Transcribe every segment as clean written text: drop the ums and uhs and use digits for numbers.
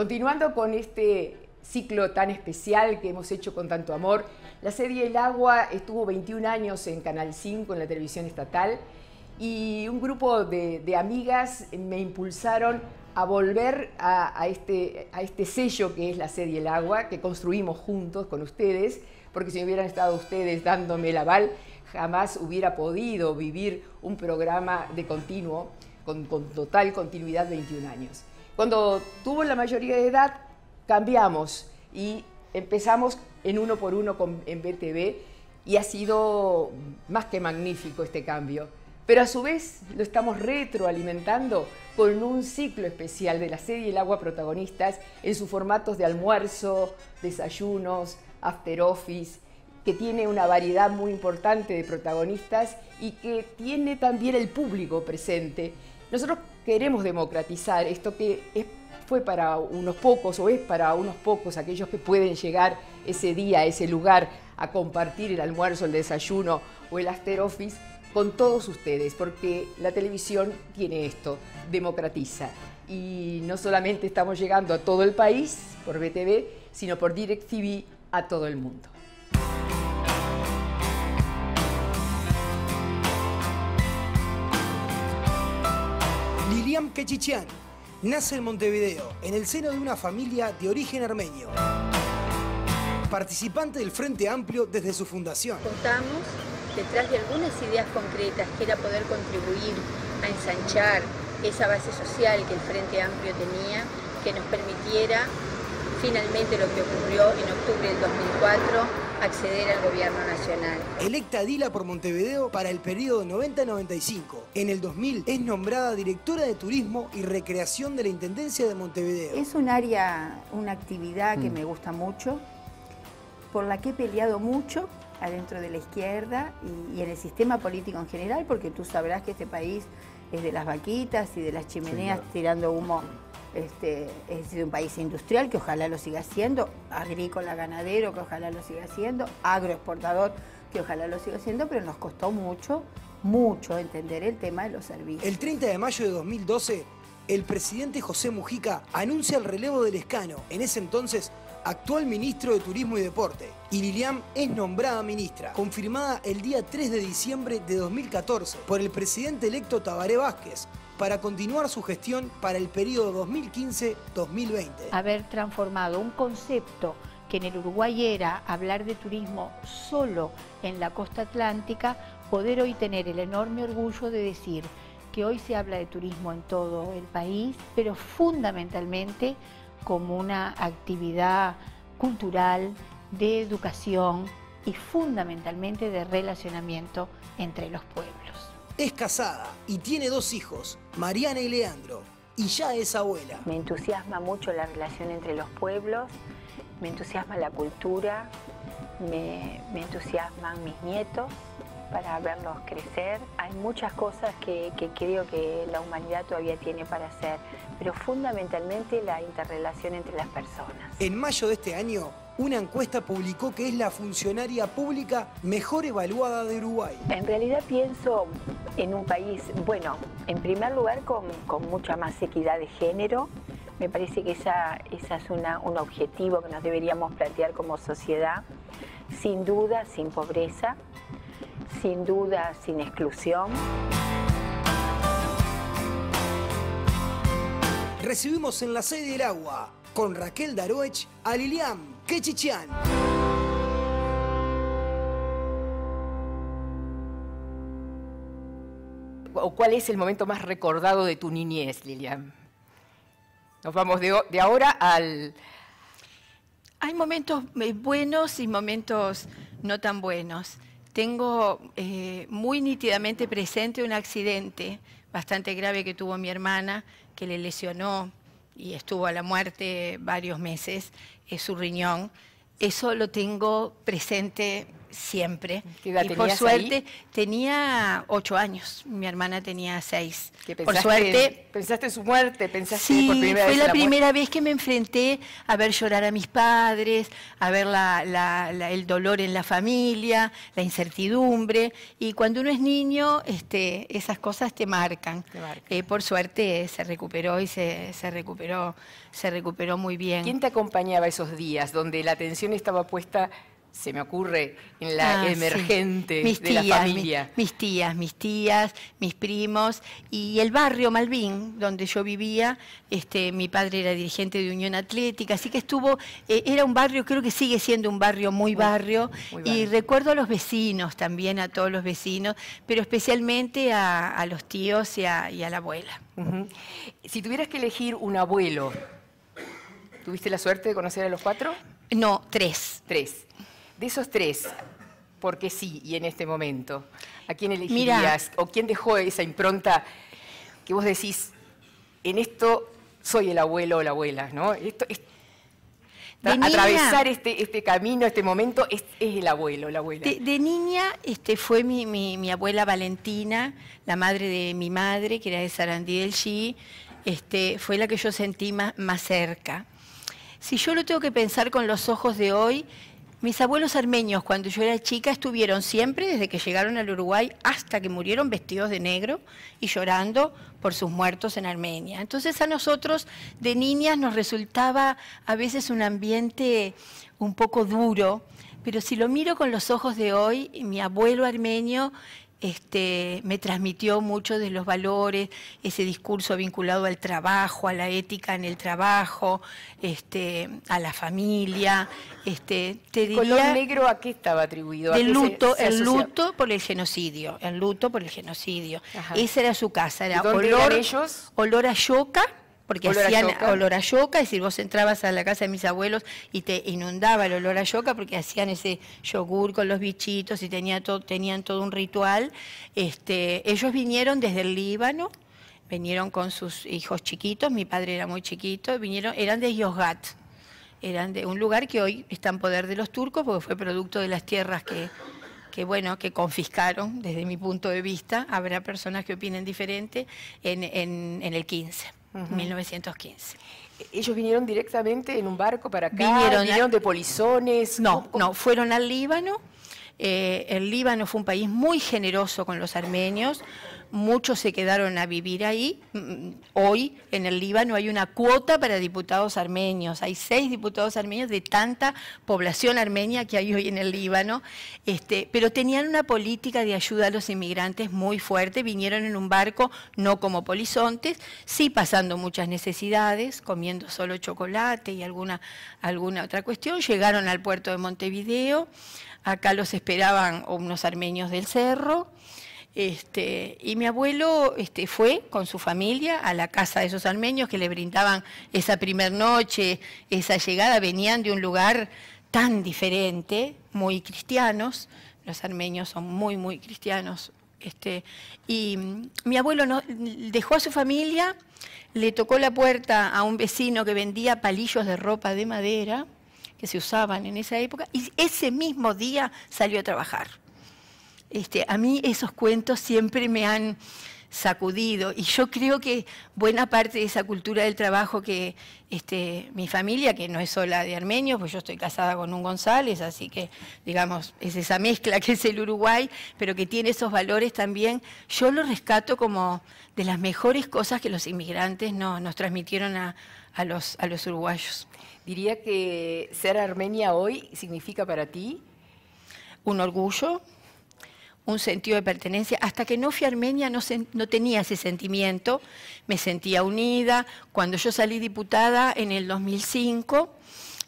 Continuando con este ciclo tan especial que hemos hecho con tanto amor, la serie El Agua estuvo 21 años en Canal 5, en la televisión estatal, y un grupo de amigas me impulsaron a volver a este sello que es la serie El Agua, que construimos juntos con ustedes, porque si no hubieran estado ustedes dándome el aval, jamás hubiera podido vivir un programa de continuo, con total continuidad 21 años. Cuando tuvo la mayoría de edad, cambiamos y empezamos en Uno por Uno en BTV, y ha sido más que magnífico este cambio. Pero a su vez lo estamos retroalimentando con un ciclo especial de la serie El Agua Protagonistas en sus formatos de almuerzo, desayunos, after office, que tiene una variedad muy importante de protagonistas y que tiene también el público presente. Nosotros queremos democratizar esto que fue para unos pocos o es para unos pocos, aquellos que pueden llegar ese día a ese lugar a compartir el almuerzo, el desayuno o el after office con todos ustedes, porque la televisión tiene esto, democratiza. Y no solamente estamos llegando a todo el país por BTV, sino por DirecTV a todo el mundo. Liliam Kechichian nace en Montevideo, en el seno de una familia de origen armenio. Participante del Frente Amplio desde su fundación. Contamos detrás de algunas ideas concretas, que era poder contribuir a ensanchar esa base social que el Frente Amplio tenía, que nos permitiera finalmente lo que ocurrió en octubre del 2004, acceder al gobierno nacional. Electa edila por Montevideo para el periodo 90-95. En el 2000 es nombrada directora de Turismo y Recreación de la Intendencia de Montevideo. Es un área, una actividad que me gusta mucho, por la que he peleado mucho adentro de la izquierda y en el sistema político en general, porque tú sabrás que este país es de las vaquitas y de las chimeneas, sí, claro, tirando humo. Es un país industrial, que ojalá lo siga siendo, agrícola, ganadero, que ojalá lo siga siendo, agroexportador, que ojalá lo siga siendo, pero nos costó mucho entender el tema de los servicios. El 30 de mayo de 2012, el presidente José Mujica anuncia el relevo del escaño, en ese entonces actual ministro de Turismo y Deporte, y Liliam es nombrada ministra, confirmada el día 3 de diciembre de 2014 por el presidente electo Tabaré Vázquez, para continuar su gestión para el periodo 2015-2020. Haber transformado un concepto que en el Uruguay era hablar de turismo solo en la costa atlántica, poder hoy tener el enorme orgullo de decir que hoy se habla de turismo en todo el país, pero fundamentalmente como una actividad cultural, de educación y fundamentalmente de relacionamiento entre los pueblos. Es casada y tiene 2 hijos, Mariana y Leandro, y ya es abuela. Me entusiasma mucho la relación entre los pueblos, me entusiasma la cultura, me entusiasman mis nietos para verlos crecer. Hay muchas cosas que creo que la humanidad todavía tiene para hacer, pero fundamentalmente la interrelación entre las personas. En mayo de este año, una encuesta publicó que es la funcionaria pública mejor evaluada de Uruguay. En realidad pienso en un país, bueno, en primer lugar con mucha más equidad de género. Me parece que esa es un objetivo que nos deberíamos plantear como sociedad. Sin duda, sin pobreza, sin duda, sin exclusión. Recibimos en la sede del Agua, con Raquel Daroech, a Liliam Kechichian. ¿Cuál es el momento más recordado de tu niñez, Liliam? Nos vamos de ahora al... Hay momentos buenos y momentos no tan buenos. Tengo muy nítidamente presente un accidente bastante grave que tuvo mi hermana, que le lesionó y estuvo a la muerte varios meses, su riñón. Eso lo tengo presente siempre. ¿Qué edad y por tenías suerte ahí? tenía 8 años, mi hermana tenía 6. ¿Qué Por pensaste? suerte... ¿Pensaste en su muerte? ¿Pensaste Sí, por primera fue vez en la muerte? primera vez que me enfrenté a ver llorar a mis padres, a ver el dolor en la familia, la incertidumbre. Y cuando uno es niño, esas cosas te marcan. Te marcan. Por suerte se recuperó y se recuperó muy bien. ¿Quién te acompañaba esos días donde la atención estaba puesta, se me ocurre, en la emergente sí. de la familia? Mis tías, mis primos y el barrio Malvin, donde yo vivía. Mi padre era dirigente de Unión Atlética, así que era un barrio, creo que sigue siendo un barrio muy barrio. Y recuerdo a los vecinos también, a todos los vecinos, pero especialmente a los tíos y a la abuela. Si tuvieras que elegir un abuelo, ¿tuviste la suerte de conocer a los 4? No, 3. 3. De esos 3, porque sí, y en este momento, ¿a quién elegirías? ¿O quién dejó esa impronta que vos decís, en esto soy el abuelo o la abuela, ¿no? Atravesar este camino, este momento, es el abuelo, la abuela. De niña fue mi abuela Valentina, la madre de mi madre, que era de Sarandí del Chi, fue la que yo sentí más cerca. Si yo lo tengo que pensar con los ojos de hoy, mis abuelos armenios, cuando yo era chica, estuvieron siempre, desde que llegaron al Uruguay, hasta que murieron, vestidos de negro y llorando por sus muertos en Armenia. Entonces a nosotros, de niñas, nos resultaba a veces un ambiente un poco duro, pero si lo miro con los ojos de hoy, mi abuelo armenio me transmitió mucho de los valores, ese discurso vinculado al trabajo, a la ética en el trabajo, a la familia. Te diría, ¿El color negro a qué estaba atribuido? El luto por el genocidio, Ajá. Esa era su casa, era olor a yuca, porque hacían olor a yuca, es decir, vos entrabas a la casa de mis abuelos y te inundaba el olor a yuca porque hacían ese yogur con los bichitos y tenían todo un ritual. Ellos vinieron desde el Líbano, vinieron con sus hijos chiquitos, mi padre era muy chiquito, eran de Yozgat, eran de un lugar que hoy está en poder de los turcos porque fue producto de las tierras que confiscaron, desde mi punto de vista. Habrá personas que opinen diferente, en el 15. 1915. ¿Ellos vinieron directamente en un barco para acá? ¿Vinieron de polizones? No, fueron al Líbano. El Líbano fue un país muy generoso con los armenios. Muchos se quedaron a vivir ahí. Hoy en el Líbano hay una cuota para diputados armenios. Hay 6 diputados armenios de tanta población armenia que hay hoy en el Líbano. Pero tenían una política de ayuda a los inmigrantes muy fuerte. Vinieron en un barco, no como polizontes, sí pasando muchas necesidades, comiendo solo chocolate y alguna otra cuestión. Llegaron al puerto de Montevideo. Acá los esperaban unos armenios del Cerro. Y mi abuelo fue con su familia a la casa de esos armenios que le brindaban esa primer noche, esa llegada. Venían de un lugar tan diferente, muy cristianos. Los armenios son muy, muy cristianos. Y mi abuelo dejó a su familia, le tocó la puerta a un vecino que vendía palillos de ropa de madera que se usaban en esa época, y ese mismo día salió a trabajar. A mí esos cuentos siempre me han sacudido, y yo creo que buena parte de esa cultura del trabajo que mi familia, que no es sola de armenios, pues yo estoy casada con un González, así que, digamos, es esa mezcla que es el Uruguay, pero que tiene esos valores también, yo lo rescato como de las mejores cosas que los inmigrantes nos transmitieron a los uruguayos. Diría que ser armenia hoy significa para ti un orgullo, un sentido de pertenencia. Hasta que no fui a Armenia no tenía ese sentimiento, me sentía unida. Cuando yo salí diputada en el 2005,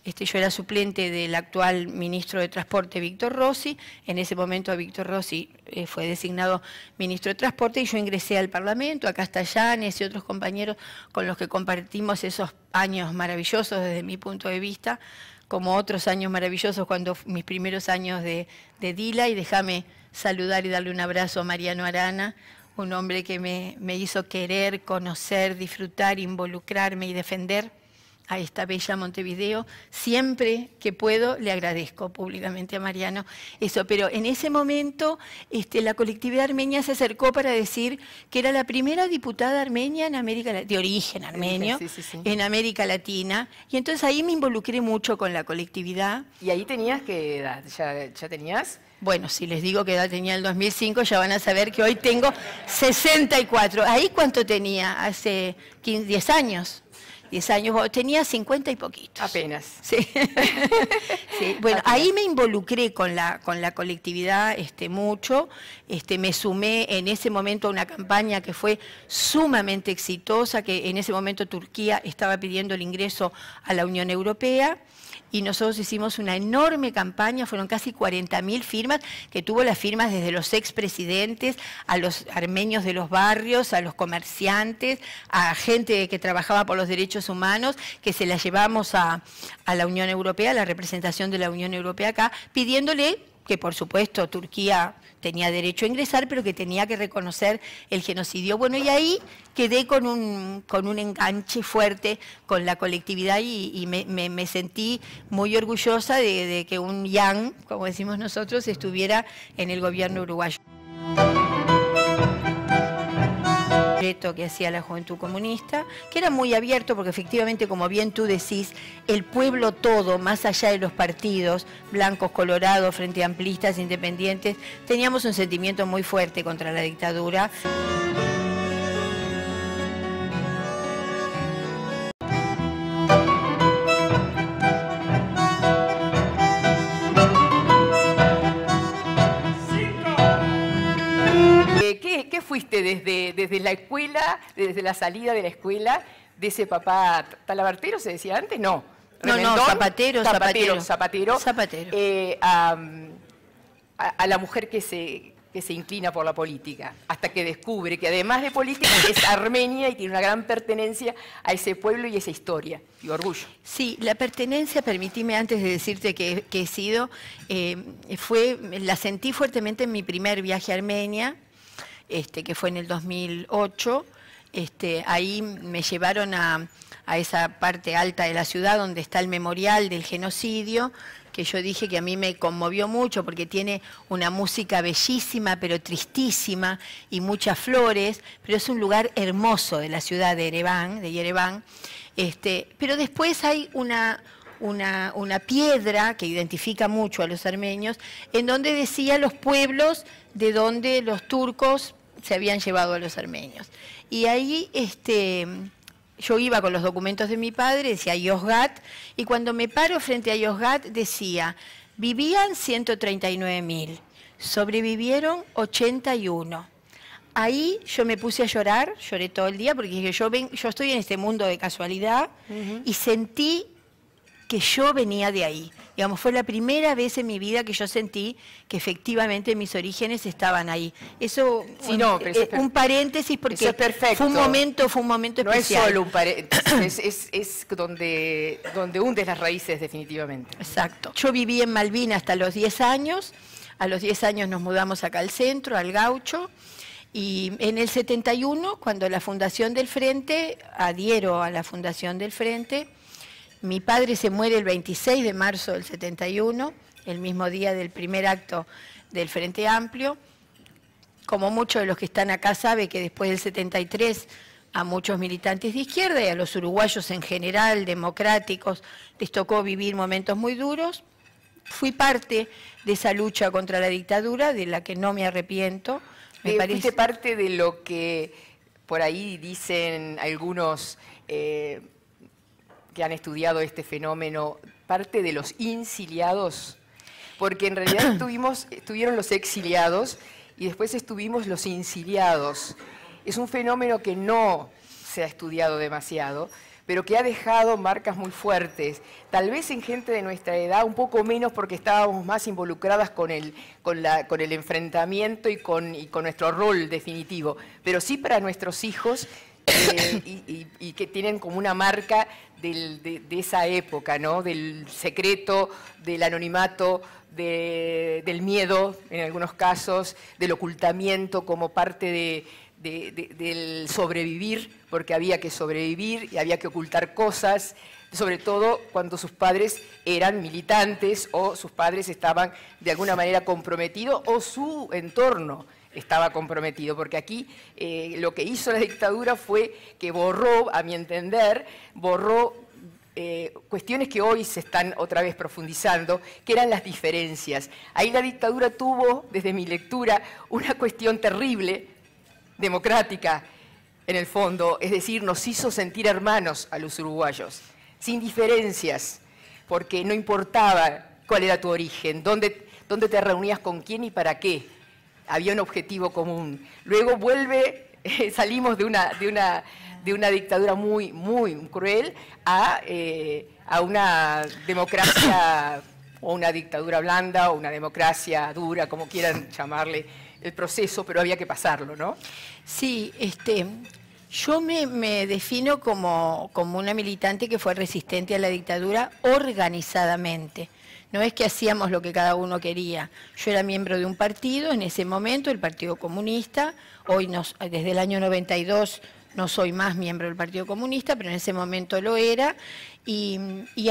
yo era suplente del actual ministro de Transporte, Víctor Rossi. En ese momento Víctor Rossi fue designado ministro de Transporte y yo ingresé al Parlamento, a Castellanes y otros compañeros con los que compartimos esos años maravillosos desde mi punto de vista, como otros años maravillosos cuando mis primeros años de Dila. Y déjame saludar y darle un abrazo a Mariano Arana, un hombre que me hizo querer, conocer, disfrutar, involucrarme y defender a esta bella Montevideo. Siempre que puedo le agradezco públicamente a Mariano eso, pero en ese momento la colectividad armenia se acercó para decir que era la primera diputada armenia en América Latina, de origen armenio, en América Latina, y entonces ahí me involucré mucho con la colectividad. ¿Y ahí tenías qué edad? ¿Ya tenías? Bueno, si les digo que edad tenía en el 2005, ya van a saber que hoy tengo 64. ¿Ahí cuánto tenía? Hace 10 años. 10 años, tenía 50 y poquitos. Apenas. Sí. Sí. Bueno, apenas. Ahí me involucré con la colectividad mucho. Me sumé en ese momento a una campaña que fue sumamente exitosa, que en ese momento Turquía estaba pidiendo el ingreso a la Unión Europea. Y nosotros hicimos una enorme campaña, fueron casi 40.000 firmas, que tuvo las firmas desde los expresidentes, a los armenios de los barrios, a los comerciantes, a gente que trabajaba por los derechos humanos, que se las llevamos a la Unión Europea, a la representación de la Unión Europea acá, pidiéndole que por supuesto Turquía tenía derecho a ingresar, pero que tenía que reconocer el genocidio. Bueno, y ahí quedé con un enganche fuerte con la colectividad y me sentí muy orgullosa de que un yang, como decimos nosotros, estuviera en el gobierno uruguayo. Que hacía la Juventud Comunista, que era muy abierto porque efectivamente, como bien tú decís, el pueblo todo, más allá de los partidos, blancos, colorados, frente amplistas, independientes, teníamos un sentimiento muy fuerte contra la dictadura. ¿Qué fuiste desde la escuela, desde la salida de la escuela, de ese papá talabartero, se decía antes? No. No, zapatero. A la mujer que se inclina por la política, hasta que descubre que además de política es armenia y tiene una gran pertenencia a ese pueblo y esa historia y orgullo. Sí, la pertenencia, permitime antes de decirte que he sido, la sentí fuertemente en mi primer viaje a Armenia, que fue en el 2008. Ahí me llevaron a esa parte alta de la ciudad donde está el memorial del genocidio, que yo dije que a mí me conmovió mucho porque tiene una música bellísima pero tristísima y muchas flores, pero es un lugar hermoso de la ciudad de Ereván. Pero después hay una piedra que identifica mucho a los armenios, en donde decía los pueblos de donde los turcos se habían llevado a los armenios. Y ahí yo iba con los documentos de mi padre, decía Yozgat, y cuando me paro frente a Yozgat decía, vivían 139.000, sobrevivieron 81. Ahí yo me puse a llorar, lloré todo el día, porque dije, yo estoy en este mundo de casualidad, y sentí que yo venía de ahí. Digamos, fue la primera vez en mi vida que yo sentí que efectivamente mis orígenes estaban ahí. Eso, sí, no, un paréntesis, porque eso es perfecto. fue un momento especial. No es solo un paréntesis, es donde hundes las raíces definitivamente. Exacto. Yo viví en Malvinas hasta los 10 años. A los 10 años nos mudamos acá al centro, al Gaucho. Y en el 71, cuando la fundación del Frente, adhiero a la fundación del Frente. Mi padre se muere el 26 de marzo del 71, el mismo día del primer acto del Frente Amplio. Como muchos de los que están acá saben que después del 73 a muchos militantes de izquierda y a los uruguayos en general, democráticos, les tocó vivir momentos muy duros. Fui parte de esa lucha contra la dictadura, de la que no me arrepiento. Fuiste parte de lo que por ahí dicen algunos que han estudiado este fenómeno, parte de los insiliados, porque en realidad estuvieron los exiliados y después estuvimos los insiliados. Es un fenómeno que no se ha estudiado demasiado, pero que ha dejado marcas muy fuertes, tal vez en gente de nuestra edad, un poco menos porque estábamos más involucradas con el enfrentamiento y con nuestro rol definitivo, pero sí para nuestros hijos, y que tienen como una marca de esa época, ¿no? Del secreto, del anonimato, del miedo en algunos casos, del ocultamiento como parte del sobrevivir, porque había que sobrevivir y había que ocultar cosas, sobre todo cuando sus padres eran militantes o sus padres estaban de alguna manera comprometidos o su entorno estaba comprometido, porque aquí lo que hizo la dictadura fue que borró, a mi entender, cuestiones que hoy se están otra vez profundizando, que eran las diferencias. Ahí la dictadura tuvo, desde mi lectura, una cuestión terrible, democrática, en el fondo, es decir, nos hizo sentir hermanos a los uruguayos, sin diferencias, porque no importaba cuál era tu origen, dónde te reunías con quién y para qué. Había un objetivo común. Luego salimos de una dictadura muy, muy cruel a una democracia o una dictadura blanda o una democracia dura, como quieran llamarle el proceso, pero había que pasarlo, ¿no? Sí, yo me defino como una militante que fue resistente a la dictadura organizadamente. No es que hacíamos lo que cada uno quería. Yo era miembro de un partido en ese momento, el Partido Comunista. Hoy, desde el año 92, no soy más miembro del Partido Comunista, pero en ese momento lo era. Y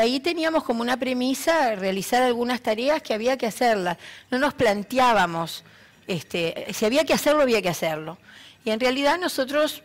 ahí teníamos como una premisa realizar algunas tareas que había que hacerlas. No nos planteábamos, si había que hacerlo, había que hacerlo. Y en realidad nosotros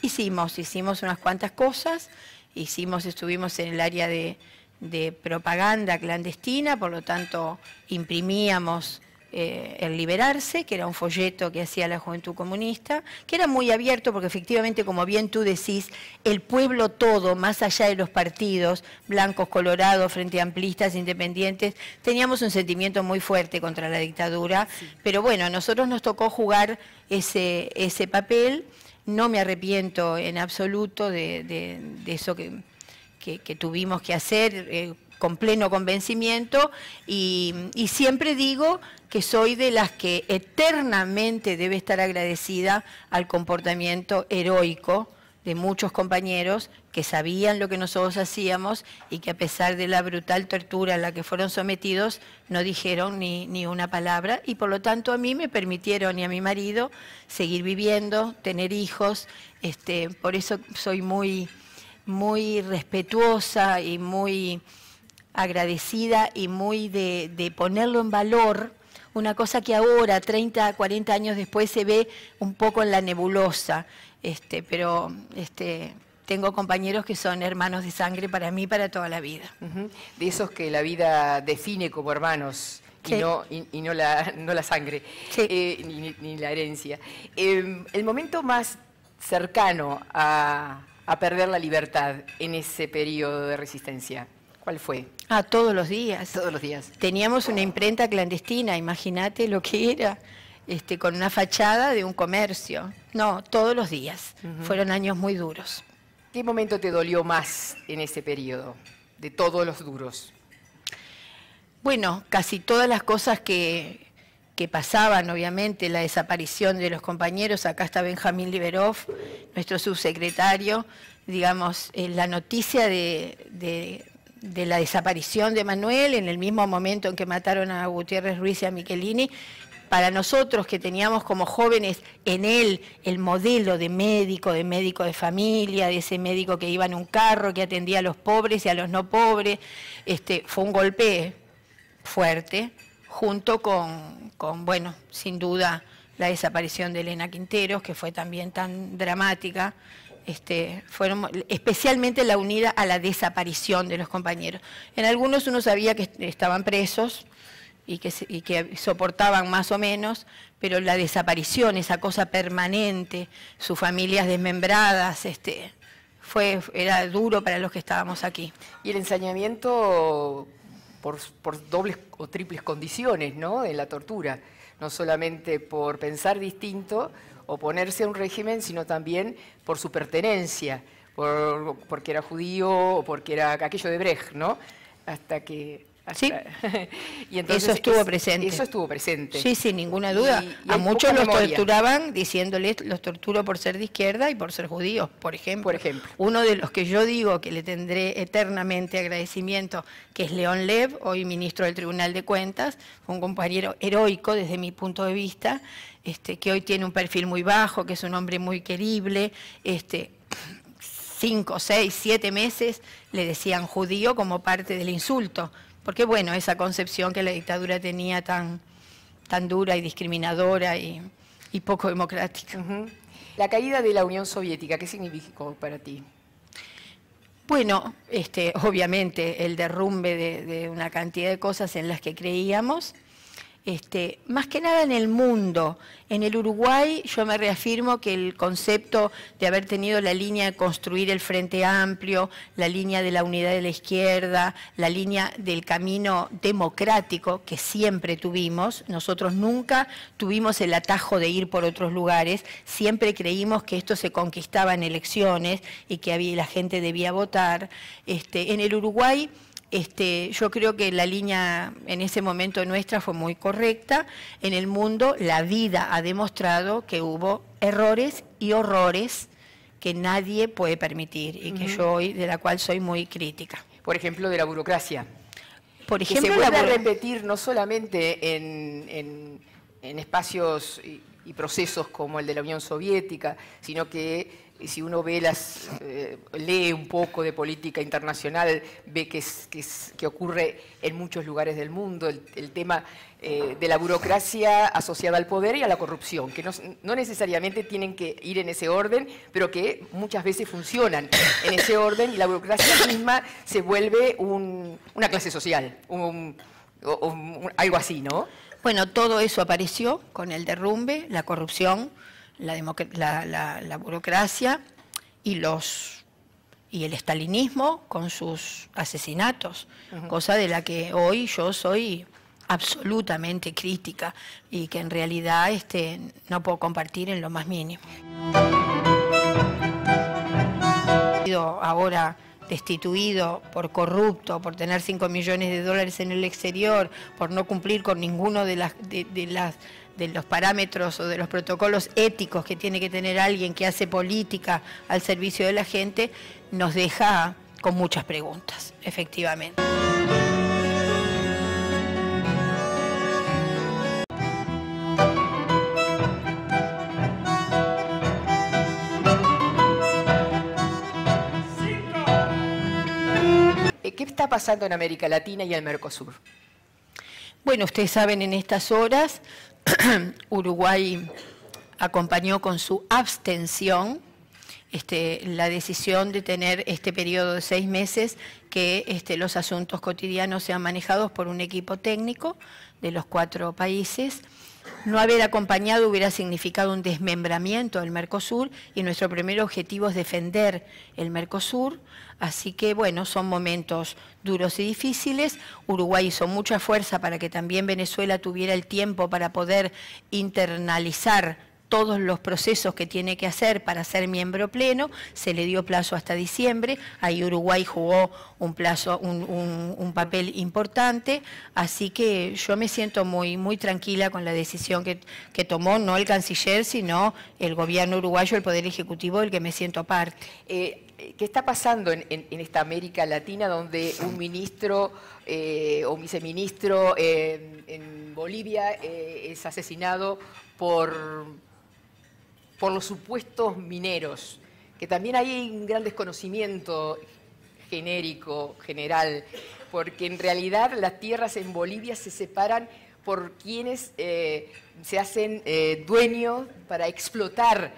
hicimos unas cuantas cosas. Estuvimos en el área de propaganda clandestina, por lo tanto imprimíamos El Liberarse, que era un folleto que hacía la Juventud Comunista, que era muy abierto porque efectivamente, como bien tú decís, el pueblo todo, más allá de los partidos, blancos, colorados, frente amplistas, independientes, teníamos un sentimiento muy fuerte contra la dictadura, sí. Pero bueno, a nosotros nos tocó jugar ese papel. No me arrepiento en absoluto de eso que tuvimos que hacer con pleno convencimiento y siempre digo que soy de las que eternamente debe estar agradecida al comportamiento heroico de muchos compañeros que sabían lo que nosotros hacíamos y que a pesar de la brutal tortura a la que fueron sometidos no dijeron ni una palabra y por lo tanto a mí me permitieron y a mi marido seguir viviendo, tener hijos, por eso soy muy respetuosa y muy agradecida y muy de ponerlo en valor, una cosa que ahora, 30, 40 años después, se ve un poco en la nebulosa, pero tengo compañeros que son hermanos de sangre para mí, para toda la vida. De esos que la vida define como hermanos. Sí. Y no la sangre, sí. Ni la herencia. El momento más cercano a perder la libertad en ese periodo de resistencia, ¿cuál fue? Todos los días. Todos los días. Teníamos una imprenta clandestina, imagínate lo que era, con una fachada de un comercio. No, todos los días. Fueron años muy duros. ¿Qué momento te dolió más en ese periodo, de todos los duros? Bueno, casi todas las cosas que pasaban, obviamente, la desaparición de los compañeros. Acá está Benjamín Liberov, nuestro subsecretario, digamos, la noticia de la desaparición de Manuel en el mismo momento en que mataron a Gutiérrez Ruiz y a Michelini. Para nosotros que teníamos como jóvenes en él el modelo de médico de familia, de ese médico que iba en un carro, que atendía a los pobres y a los no pobres, fue un golpe fuerte, junto con, bueno, sin duda, la desaparición de Elena Quinteros, que fue también tan dramática, fueron especialmente la unida a la desaparición de los compañeros. En algunos uno sabía que estaban presos y que soportaban más o menos, pero la desaparición, esa cosa permanente, sus familias desmembradas, era duro para los que estábamos aquí. Y el ensañamiento por dobles o triples condiciones, ¿no?, de la tortura, no solamente por pensar distinto, oponerse a un régimen, sino también por su pertenencia, porque era judío o porque era aquello de Brecht, ¿no? Sí, y entonces, eso estuvo presente. Eso estuvo presente. Sí, sin ninguna duda. A muchos los torturaban diciéndoles, los torturo por ser de izquierda y por ser judíos, por ejemplo. Uno de los que yo digo que le tendré eternamente agradecimiento, que es León Lev, hoy ministro del Tribunal de Cuentas, un compañero heroico desde mi punto de vista, que hoy tiene un perfil muy bajo, que es un hombre muy querible, 5, 6, 7 meses le decían judío como parte del insulto, porque bueno, esa concepción que la dictadura tenía tan dura y discriminadora y poco democrática. La caída de la Unión Soviética, ¿qué significó para ti? Bueno, obviamente el derrumbe de una cantidad de cosas en las que creíamos, más que nada en el mundo. En el Uruguay yo me reafirmo que el concepto de haber tenido la línea de construir el Frente Amplio, la línea de la unidad de la izquierda, la línea del camino democrático que siempre tuvimos, nosotros nunca tuvimos el atajo de ir por otros lugares, siempre creímos que esto se conquistaba en elecciones y que la gente debía votar. En el Uruguay yo creo que la línea en ese momento nuestra fue muy correcta. En el mundo la vida ha demostrado que hubo errores y horrores que nadie puede permitir y que de la cual soy muy crítica. Por ejemplo, de la burocracia. Por ejemplo, que se vuelve a repetir no solamente en espacios y procesos como el de la Unión Soviética, sino que si uno ve lee un poco de política internacional, ve que ocurre en muchos lugares del mundo el tema de la burocracia asociada al poder y a la corrupción, que no necesariamente tienen que ir en ese orden, pero que muchas veces funcionan en ese orden, y la burocracia misma se vuelve una clase social, algo así, ¿no? Bueno, todo eso apareció con el derrumbe, la corrupción, la burocracia y el estalinismo con sus asesinatos, cosa de la que hoy yo soy absolutamente crítica y que en realidad no puedo compartir en lo más mínimo. Ahora destituido por corrupto, por tener 5 millones de dólares en el exterior, por no cumplir con ninguno de los parámetros o de los protocolos éticos que tiene que tener alguien que hace política al servicio de la gente, nos deja con muchas preguntas, efectivamente. ¿Qué está pasando en América Latina y el Mercosur? Bueno, ustedes saben, en estas horas Uruguay acompañó con su abstención la decisión de tener este periodo de 6 meses que los asuntos cotidianos sean manejados por un equipo técnico de los 4 países. No haber acompañado hubiera significado un desmembramiento del Mercosur y nuestro primer objetivo es defender el Mercosur. Así que, bueno, son momentos duros y difíciles. Uruguay hizo mucha fuerza para que también Venezuela tuviera el tiempo para poder internalizar todos los procesos que tiene que hacer para ser miembro pleno. Se le dio plazo hasta diciembre, ahí Uruguay jugó un papel importante, así que yo me siento muy tranquila con la decisión que tomó, no el canciller, sino el gobierno uruguayo, el Poder Ejecutivo, del que me siento parte. ¿Qué está pasando en esta América Latina donde un ministro o un viceministro en Bolivia es asesinado por los supuestos mineros, que también hay un gran desconocimiento genérico, general, porque en realidad las tierras en Bolivia se separan por quienes se hacen dueños para explotar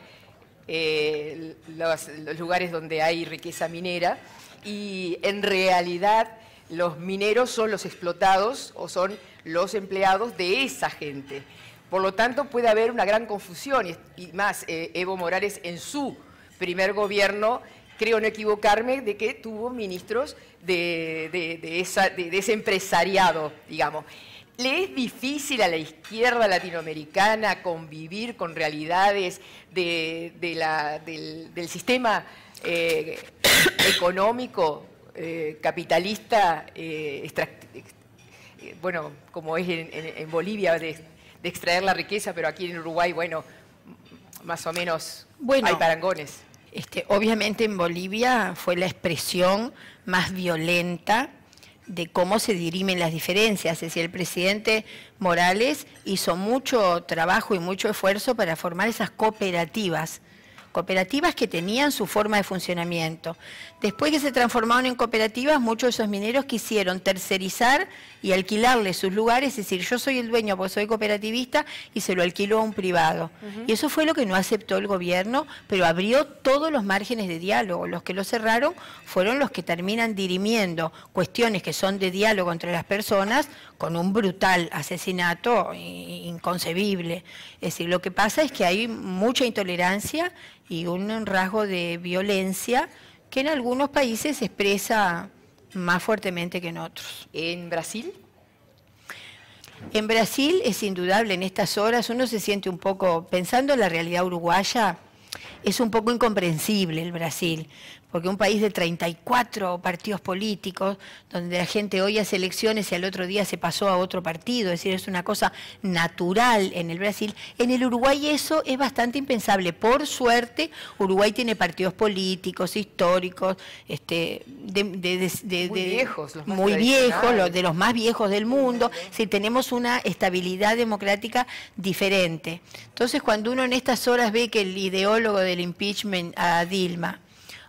los lugares donde hay riqueza minera, y en realidad los mineros son los explotados o son los empleados de esa gente. Por lo tanto, puede haber una gran confusión, y más, Evo Morales en su primer gobierno, creo no equivocarme, de que tuvo ministros de ese empresariado, digamos. ¿Le es difícil a la izquierda latinoamericana convivir con realidades del sistema económico, capitalista, bueno, como es en Bolivia, de extraer la riqueza, pero aquí en Uruguay, bueno, más o menos hay parangones? Obviamente en Bolivia fue la expresión más violenta de cómo se dirimen las diferencias. Es decir, el presidente Morales hizo mucho trabajo y mucho esfuerzo para formar esas cooperativas cooperativas que tenían su forma de funcionamiento. Después que se transformaron en cooperativas, muchos de esos mineros quisieron tercerizar y alquilarle sus lugares, es decir, yo soy el dueño porque soy cooperativista y se lo alquiló a un privado. Y eso fue lo que no aceptó el gobierno, pero abrió todos los márgenes de diálogo. Los que lo cerraron fueron los que terminan dirimiendo cuestiones que son de diálogo entre las personas con un brutal asesinato inconcebible. Es decir, lo que pasa es que hay mucha intolerancia y un rasgo de violencia que en algunos países se expresa más fuertemente que en otros. ¿En Brasil? En Brasil es indudable, en estas horas uno se siente un poco, pensando en la realidad uruguaya, es un poco incomprensible el Brasil, porque un país de 34 partidos políticos, donde la gente hoy hace elecciones y al otro día se pasó a otro partido, es decir, es una cosa natural en el Brasil. En el Uruguay eso es bastante impensable. Por suerte, Uruguay tiene partidos políticos, históricos, muy viejos, de los más viejos del mundo. Sí, tenemos una estabilidad democrática diferente. Entonces, cuando uno en estas horas ve que el ideólogo del impeachment a Dilma,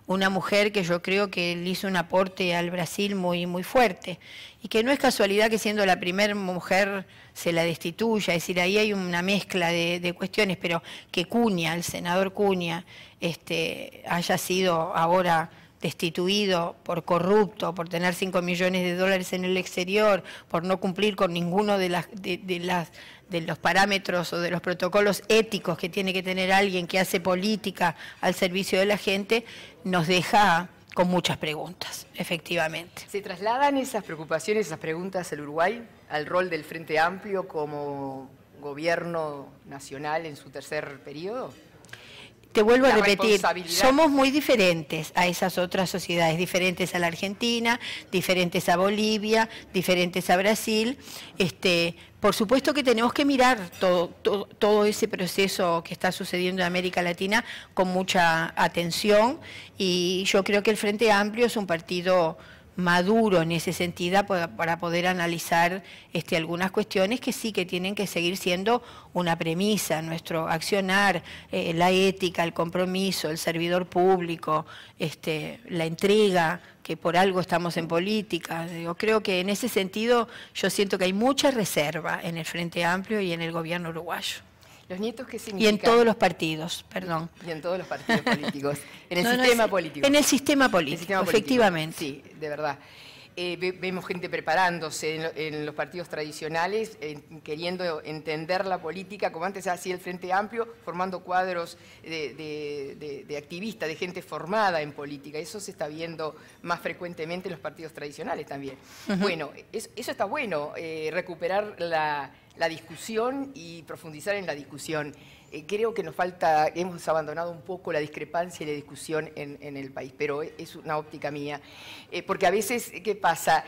una mujer que yo creo que le hizo un aporte al Brasil muy, muy fuerte, y que no es casualidad que siendo la primera mujer se la destituya, es decir, ahí hay una mezcla de cuestiones, pero que Cunha, el senador Cunha, haya sido ahora destituido por corrupto, por tener 5 millones de dólares en el exterior, por no cumplir con ninguno de los parámetros o de los protocolos éticos que tiene que tener alguien que hace política al servicio de la gente, nos deja con muchas preguntas, efectivamente. ¿Se trasladan esas preocupaciones, esas preguntas al Uruguay, al rol del Frente Amplio como gobierno nacional en su tercer periodo? Te vuelvo a repetir, somos muy diferentes a esas otras sociedades, diferentes a la Argentina, diferentes a Bolivia, diferentes a Brasil. Por supuesto que tenemos que mirar todo ese proceso que está sucediendo en América Latina con mucha atención, y yo creo que el Frente Amplio es un partido maduro en ese sentido para poder analizar algunas cuestiones que sí que tienen que seguir siendo una premisa, nuestro accionar, la ética, el compromiso, el servidor público, la entrega, que por algo estamos en política. Yo creo que en ese sentido yo siento que hay mucha reserva en el Frente Amplio y en el gobierno uruguayo. ¿Los nietos qué significan? Y en todos los partidos, perdón. Y en todos los partidos políticos. En el sistema político. En el sistema político, efectivamente. Sí, de verdad. Vemos gente preparándose en los partidos tradicionales, queriendo entender la política, como antes hacía el Frente Amplio, formando cuadros de activistas, de gente formada en política. Eso se está viendo más frecuentemente en los partidos tradicionales también. Bueno, eso está bueno, recuperar la discusión y profundizar en la discusión. Creo que nos falta, hemos abandonado un poco la discrepancia y la discusión en el país, pero es una óptica mía. Porque a veces, ¿qué pasa?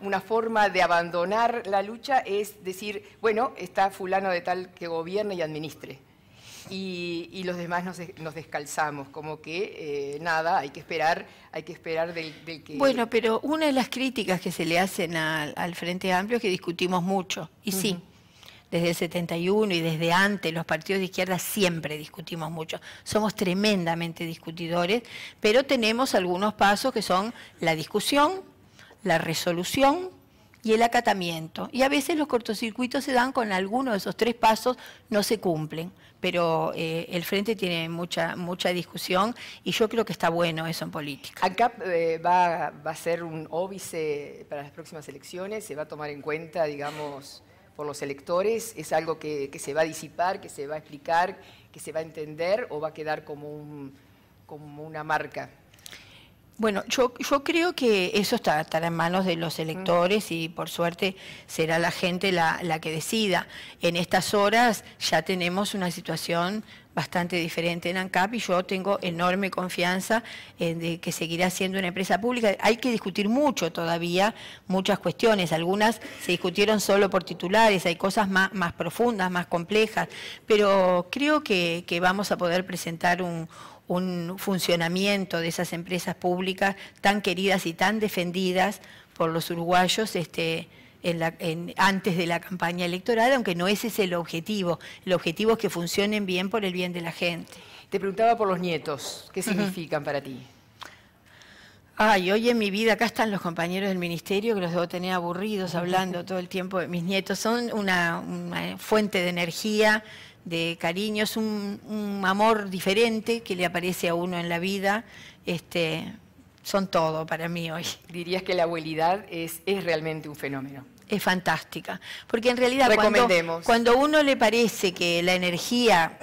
Una forma de abandonar la lucha es decir, bueno, está fulano de tal que gobierne y administre. Y los demás nos descalzamos, como que nada, hay que esperar del que... Bueno, pero una de las críticas que se le hacen al Frente Amplio es que discutimos mucho, y sí, desde el 71 y desde antes los partidos de izquierda siempre discutimos mucho, somos tremendamente discutidores, pero tenemos algunos pasos que son la discusión, la resolución y el acatamiento. Y a veces los cortocircuitos se dan con alguno de esos 3 pasos, no se cumplen. Pero el Frente tiene mucha discusión y yo creo que está bueno eso en política. ANCAP va a ser un óbice para las próximas elecciones, se va a tomar en cuenta, digamos, por los electores, es algo que se va a disipar, que se va a explicar, que se va a entender, o va a quedar como una marca. Bueno, yo creo que eso estará en manos de los electores y por suerte será la gente la que decida. En estas horas ya tenemos una situación bastante diferente en ANCAP y yo tengo enorme confianza de que seguirá siendo una empresa pública. Hay que discutir mucho todavía, muchas cuestiones. Algunas se discutieron solo por titulares, hay cosas más profundas, más complejas, pero creo que vamos a poder presentar un funcionamiento de esas empresas públicas tan queridas y tan defendidas por los uruguayos antes de la campaña electoral, aunque no ese es el objetivo. El objetivo es que funcionen bien por el bien de la gente. Te preguntaba por los nietos, ¿qué significan para ti? Ay, hoy en mi vida, acá están los compañeros del ministerio, que los debo tener aburridos hablando todo el tiempo de mis nietos. Son una fuente de energía, de cariño, es un amor diferente que le aparece a uno en la vida. Son todo para mí hoy. Dirías que la abuelidad es realmente un fenómeno. Es fantástica, porque en realidad cuando uno le parece que la energía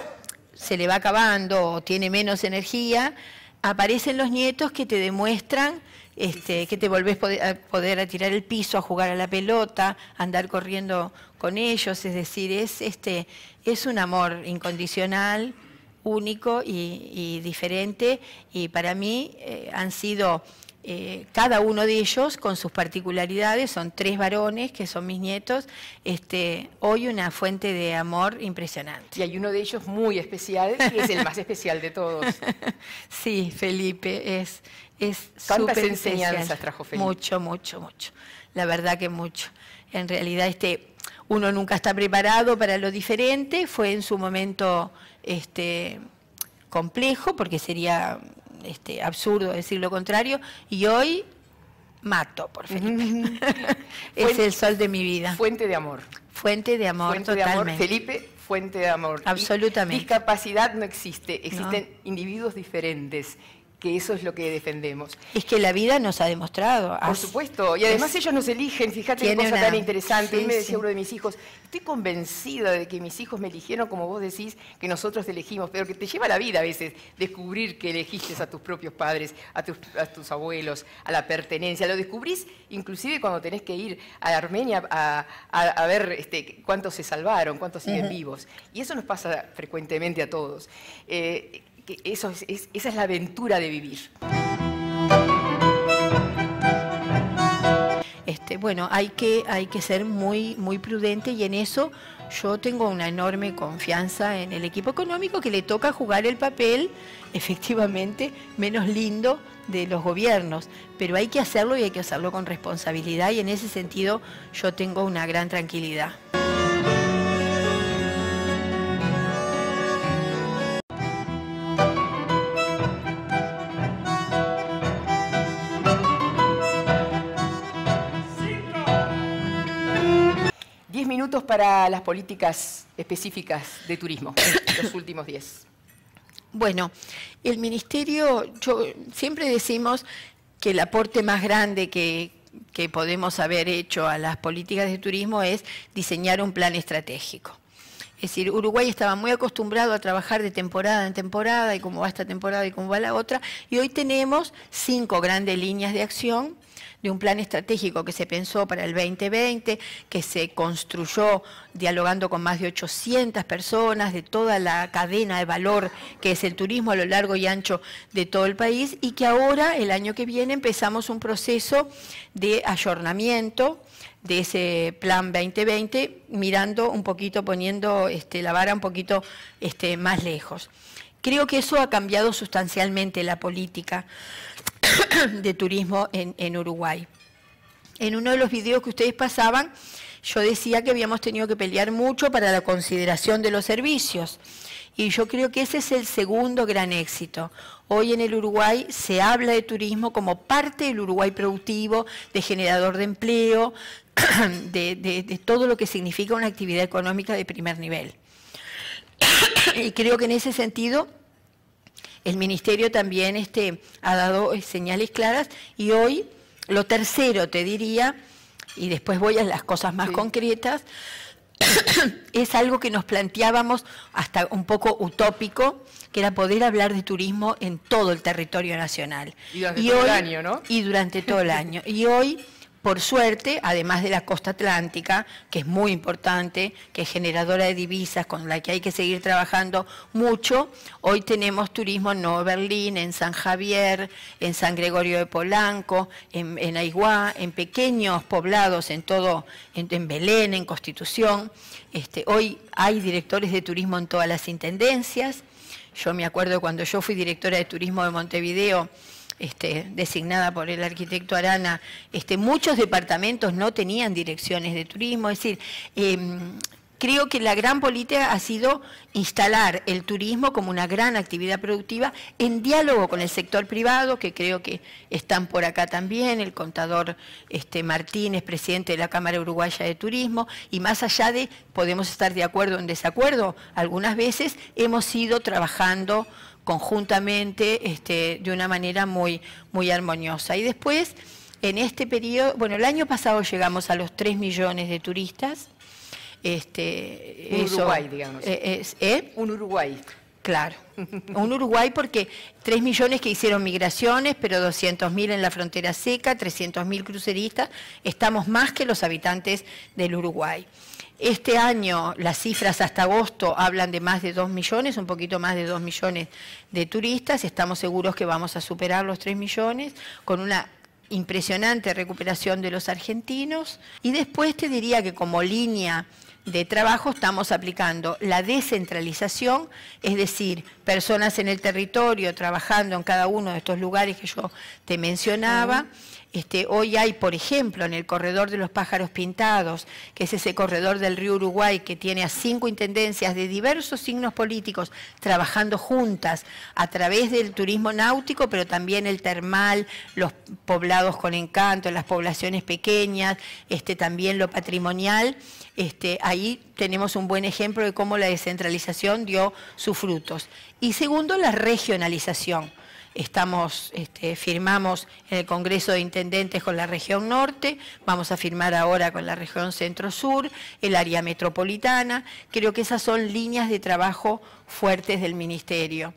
se le va acabando o tiene menos energía, aparecen los nietos que te demuestran que te volvés a poder a tirar el piso, a jugar a la pelota, a andar corriendo con ellos. Es decir, es un amor incondicional, único y diferente. Y para mí han sido cada uno de ellos con sus particularidades, son 3 varones que son mis nietos, hoy una fuente de amor impresionante. Y hay uno de ellos muy especial, y es el más especial de todos. Sí, Felipe, es ¿Cuántas enseñanzas trajo Felipe? Mucho, mucho, mucho. La verdad que mucho. En realidad uno nunca está preparado para lo diferente, fue en su momento complejo, porque sería absurdo decir lo contrario, y hoy mato por Felipe. Es el sol de mi vida. Fuente de amor. Fuente de amor, fuente totalmente. De amor. Felipe, fuente de amor. Absolutamente. Y discapacidad no existe, existen individuos diferentes, que eso es lo que defendemos. Es que la vida nos ha demostrado. Por supuesto, y además ellos nos eligen, fíjate qué cosa tan interesante. Hoy me decía uno de mis hijos, estoy convencida de que mis hijos me eligieron como vos decís, que nosotros te elegimos, pero que te lleva la vida a veces descubrir que elegiste a tus propios padres, a tus abuelos, a la pertenencia. Lo descubrís inclusive cuando tenés que ir a Armenia a ver cuántos se salvaron, cuántos siguen vivos. Y eso nos pasa frecuentemente a todos. Esa es la aventura de vivir. Bueno, hay que ser muy, muy prudente, y en eso yo tengo una enorme confianza en el equipo económico, que le toca jugar el papel, efectivamente, menos lindo de los gobiernos, pero hay que hacerlo, y hay que hacerlo con responsabilidad, y en ese sentido yo tengo una gran tranquilidad. Minutos para las políticas específicas de turismo, los últimos 10. Bueno, el Ministerio, siempre decimos que el aporte más grande que podemos haber hecho a las políticas de turismo es diseñar un plan estratégico. Es decir, Uruguay estaba muy acostumbrado a trabajar de temporada en temporada, y cómo va esta temporada y cómo va la otra, y hoy tenemos 5 grandes líneas de acción de un plan estratégico que se pensó para el 2020, que se construyó dialogando con más de 800 personas de toda la cadena de valor que es el turismo a lo largo y ancho de todo el país, y que ahora, el año que viene, empezamos un proceso de ayornamiento de ese plan 2020, mirando un poquito, poniendo la vara un poquito más lejos. Creo que eso ha cambiado sustancialmente la política de turismo en Uruguay. En uno de los videos que ustedes pasaban, yo decía que habíamos tenido que pelear mucho para la consideración de los servicios, y yo creo que ese es el segundo gran éxito. Hoy en el Uruguay se habla de turismo como parte del Uruguay productivo, de generador de empleo, de todo lo que significa una actividad económica de primer nivel. Y creo que en ese sentido el Ministerio también ha dado señales claras, y hoy lo tercero, te diría, y después voy a las cosas más concretas, es algo que nos planteábamos hasta un poco utópico, que era poder hablar de turismo en todo el territorio nacional. Y durante todo el año, ¿no? Y durante todo el año. Y hoy, por suerte, además de la costa atlántica, que es muy importante, que es generadora de divisas, con la que hay que seguir trabajando mucho, hoy tenemos turismo en Nuevo Berlín, en San Javier, en San Gregorio de Polanco, en Aiguá, en pequeños poblados, en Belén, en Constitución. Hoy hay directores de turismo en todas las intendencias. Yo me acuerdo cuando yo fui directora de turismo de Montevideo, designada por el arquitecto Arana, muchos departamentos no tenían direcciones de turismo, es decir, creo que la gran política ha sido instalar el turismo como una gran actividad productiva en diálogo con el sector privado, que creo que están por acá también, el contador Martínez, presidente de la Cámara Uruguaya de Turismo, y más allá de, podemos estar de acuerdo o en desacuerdo, algunas veces hemos ido trabajando conjuntamente de una manera muy, muy armoniosa. Y después, en este periodo, bueno, el año pasado llegamos a los 3 millones de turistas. Uruguay, digamos. Un Uruguay. Claro, un Uruguay porque 3 millones que hicieron migraciones, pero 200.000 en la frontera seca, 300.000 cruceristas, estamos más que los habitantes del Uruguay. Este año las cifras hasta agosto hablan de más de 2 millones, un poquito más de 2 millones de turistas, estamos seguros que vamos a superar los 3 millones con una impresionante recuperación de los argentinos. Y después te diría que como línea de trabajo estamos aplicando la descentralización, es decir, personas en el territorio trabajando en cada uno de estos lugares que yo te mencionaba. Hoy hay, por ejemplo, en el corredor de los pájaros pintados, que es ese corredor del río Uruguay que tiene a 5 intendencias de diversos signos políticos trabajando juntas a través del turismo náutico, pero también el termal, los poblados con encanto, las poblaciones pequeñas, también lo patrimonial. Ahí tenemos un buen ejemplo de cómo la descentralización dio sus frutos. Y segundo, la regionalización. Firmamos en el Congreso de Intendentes con la región norte, vamos a firmar ahora con la región centro-sur, el área metropolitana. Creo que esas son líneas de trabajo fuertes del Ministerio.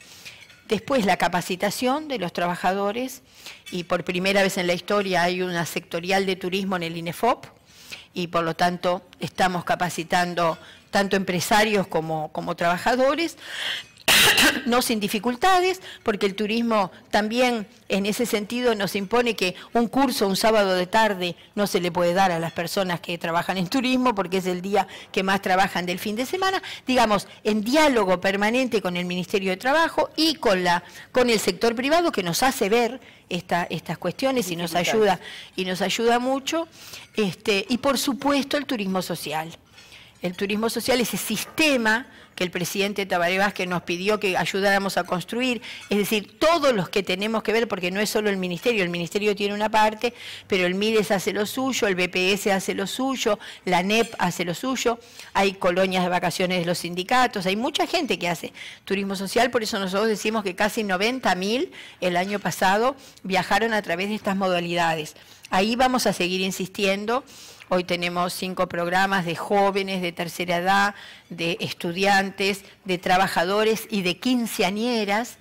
Después la capacitación de los trabajadores, y por primera vez en la historia hay una sectorial de turismo en el INEFOP, y por lo tanto estamos capacitando tanto empresarios como trabajadores, no sin dificultades, porque el turismo también en ese sentido nos impone que un curso un sábado de tarde no se le puede dar a las personas que trabajan en turismo, porque es el día que más trabajan del fin de semana, digamos, en diálogo permanente con el Ministerio de Trabajo y con el sector privado, que nos hace ver estas cuestiones y nos ayuda mucho, y por supuesto el turismo social. El turismo social, ese sistema que el presidente Tabaré Vázquez nos pidió que ayudáramos a construir, es decir, todos los que tenemos que ver, porque no es solo el Ministerio tiene una parte, pero el MIDES hace lo suyo, el BPS hace lo suyo, la NEP hace lo suyo, hay colonias de vacaciones de los sindicatos, hay mucha gente que hace turismo social, por eso nosotros decimos que casi 90.000 el año pasado viajaron a través de estas modalidades. Ahí vamos a seguir insistiendo. Hoy tenemos 5 programas de jóvenes, de tercera edad, de estudiantes, de trabajadores y de quinceañeras,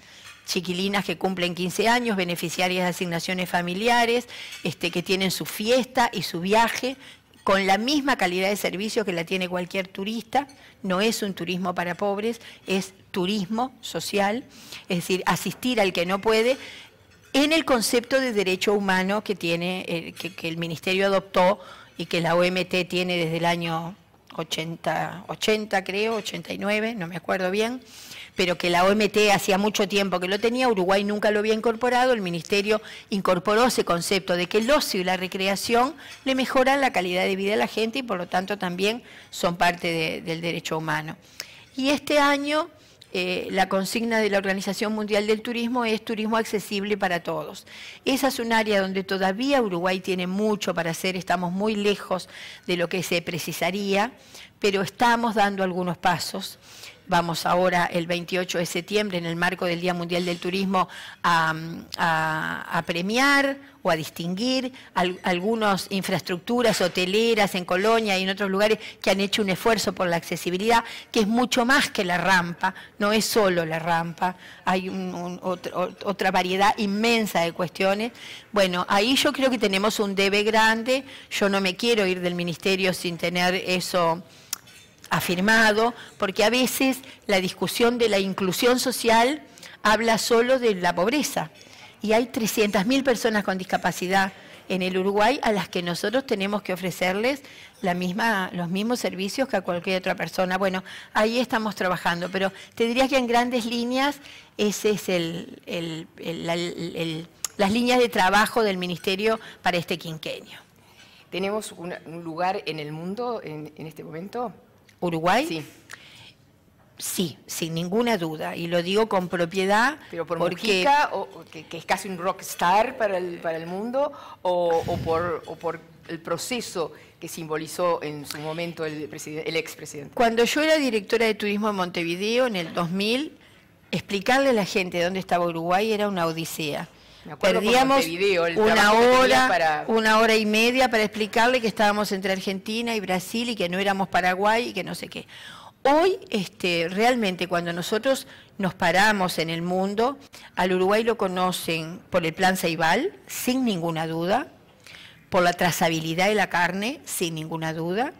chiquilinas que cumplen 15 años, beneficiarias de asignaciones familiares, que tienen su fiesta y su viaje con la misma calidad de servicio que la tiene cualquier turista. No es un turismo para pobres, es turismo social, es decir, asistir al que no puede, en el concepto de derecho humano que tiene, que el Ministerio adoptó y que la OMT tiene desde el año 80 creo, 89, no me acuerdo bien, pero que la OMT hacía mucho tiempo que lo tenía, Uruguay nunca lo había incorporado, el Ministerio incorporó ese concepto de que el ocio y la recreación le mejoran la calidad de vida a la gente y por lo tanto también son parte del derecho humano. Y este año la consigna de la Organización Mundial del Turismo es turismo accesible para todos. Esa es un área donde todavía Uruguay tiene mucho para hacer, estamos muy lejos de lo que se precisaría, pero estamos dando algunos pasos. Vamos ahora el 28 de septiembre, en el marco del Día Mundial del Turismo, a premiar o a distinguir algunas infraestructuras hoteleras en Colonia y en otros lugares que han hecho un esfuerzo por la accesibilidad, que es mucho más que la rampa, no es solo la rampa, hay otra variedad inmensa de cuestiones. Bueno, ahí yo creo que tenemos un debe grande, yo no me quiero ir del Ministerio sin tener eso afirmado, porque a veces la discusión de la inclusión social habla solo de la pobreza, y hay 300.000 personas con discapacidad en el Uruguay a las que nosotros tenemos que ofrecerles los mismos servicios que a cualquier otra persona. Bueno, ahí estamos trabajando, pero te diría que en grandes líneas ese es las líneas de trabajo del Ministerio para este quinquenio. ¿Tenemos un lugar en el mundo en este momento? ¿Uruguay? Sí. Sí, sin ninguna duda, y lo digo con propiedad. ¿Pero por porque Mujica, que es casi un rockstar para el mundo, o por el proceso que simbolizó en su momento el expresidente? Cuando yo era directora de turismo en Montevideo, en el 2000, explicarle a la gente dónde estaba Uruguay era una odisea. Perdíamos una hora y media para explicarle que estábamos entre Argentina y Brasil y que no éramos Paraguay y que no sé qué. Hoy, realmente, cuando nosotros nos paramos en el mundo, al Uruguay lo conocen por el Plan Ceibal, sin ninguna duda, por la trazabilidad de la carne, sin ninguna duda,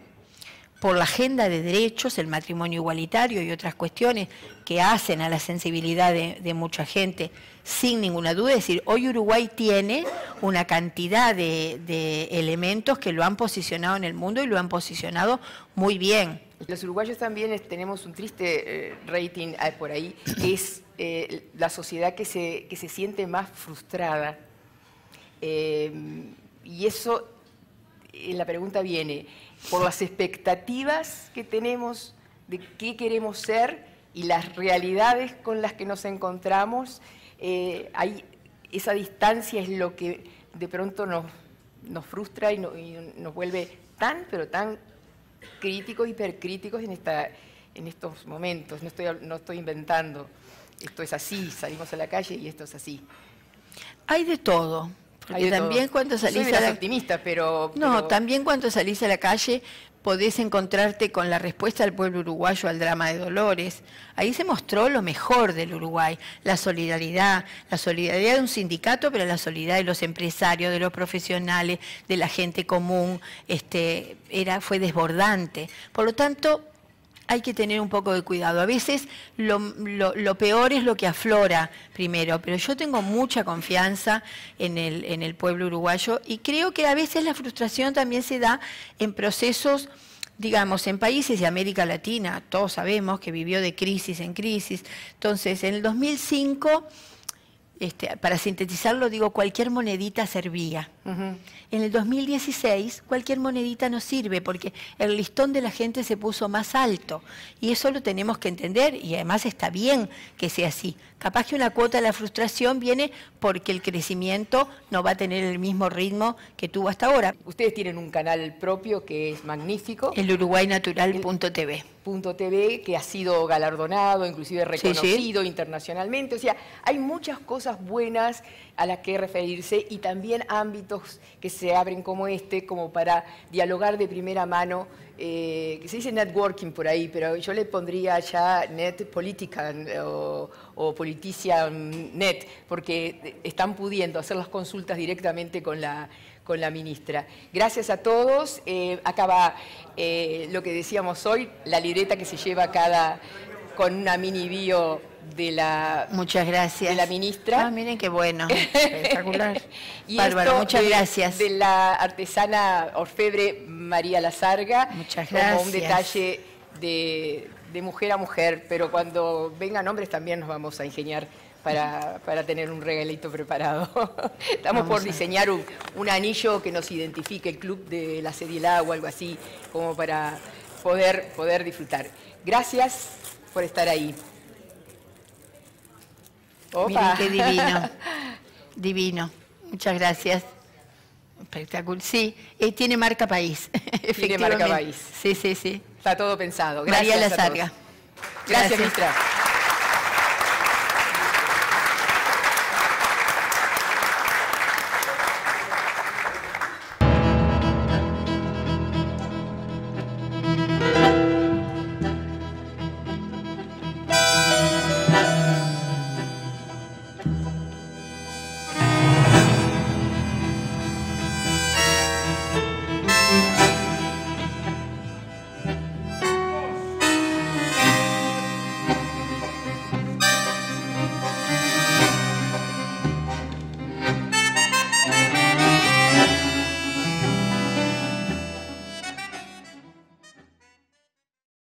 por la agenda de derechos, el matrimonio igualitario y otras cuestiones que hacen a la sensibilidad de mucha gente, sin ninguna duda. Es decir, hoy Uruguay tiene una cantidad de elementos que lo han posicionado en el mundo y lo han posicionado muy bien. Los uruguayos también tenemos un triste rating por ahí, que es la sociedad que se siente más frustrada. Y eso, la pregunta viene por las expectativas que tenemos de qué queremos ser y las realidades con las que nos encontramos. Esa distancia es lo que de pronto nos frustra y nos vuelve pero tan críticos, hipercríticos en estos momentos. No estoy inventando. Esto es así, salimos a la calle y esto es así. Hay de todo. Porque también cuando salís a la optimista, pero también cuando salís a la calle podés encontrarte con la respuesta del pueblo uruguayo al drama de Dolores. Ahí se mostró lo mejor del Uruguay, la solidaridad de un sindicato, pero la solidaridad de los empresarios, de los profesionales, de la gente común, fue desbordante. Por lo tanto, hay que tener un poco de cuidado. A veces lo peor es lo que aflora primero, pero yo tengo mucha confianza en el pueblo uruguayo y creo que a veces la frustración también se da en procesos, digamos, en países de América Latina. Todos sabemos que vivió de crisis en crisis. Entonces, en el 2005... para sintetizarlo, digo, cualquier monedita servía. En el 2016, cualquier monedita no sirve porque el listón de la gente se puso más alto. Y eso lo tenemos que entender y además está bien que sea así. Capaz que una cuota de la frustración viene porque el crecimiento no va a tener el mismo ritmo que tuvo hasta ahora. Ustedes tienen un canal propio que es magnífico. El uruguaynatural.tv. .tv, que ha sido galardonado, inclusive reconocido internacionalmente. O sea, hay muchas cosas buenas a las que referirse y también ámbitos que se abren como para dialogar de primera mano, que se dice networking por ahí, pero yo le pondría ya net politican o politician net, porque están pudiendo hacer las consultas directamente con la ministra. Gracias a todos. Acá va lo que decíamos hoy, la libreta que se lleva con una mini bio de la, muchas gracias. De la ministra. Ah, miren qué bueno, espectacular. Y bárbaro, muchas gracias. De la artesana orfebre María Lazarga. Muchas gracias. Como un detalle de mujer a mujer, pero cuando vengan hombres también nos vamos a ingeniar para tener un regalito preparado. Estamos por diseñar un anillo que nos identifique, el club de la sed y el agua, algo así, como para poder disfrutar. Gracias por estar ahí. Opa. Miren qué divino, divino. Muchas gracias. Espectacular. Sí, tiene marca país. Tiene marca país. Sí, sí, sí. Está todo pensado. Gracias. María Lazarga. Gracias, ministra.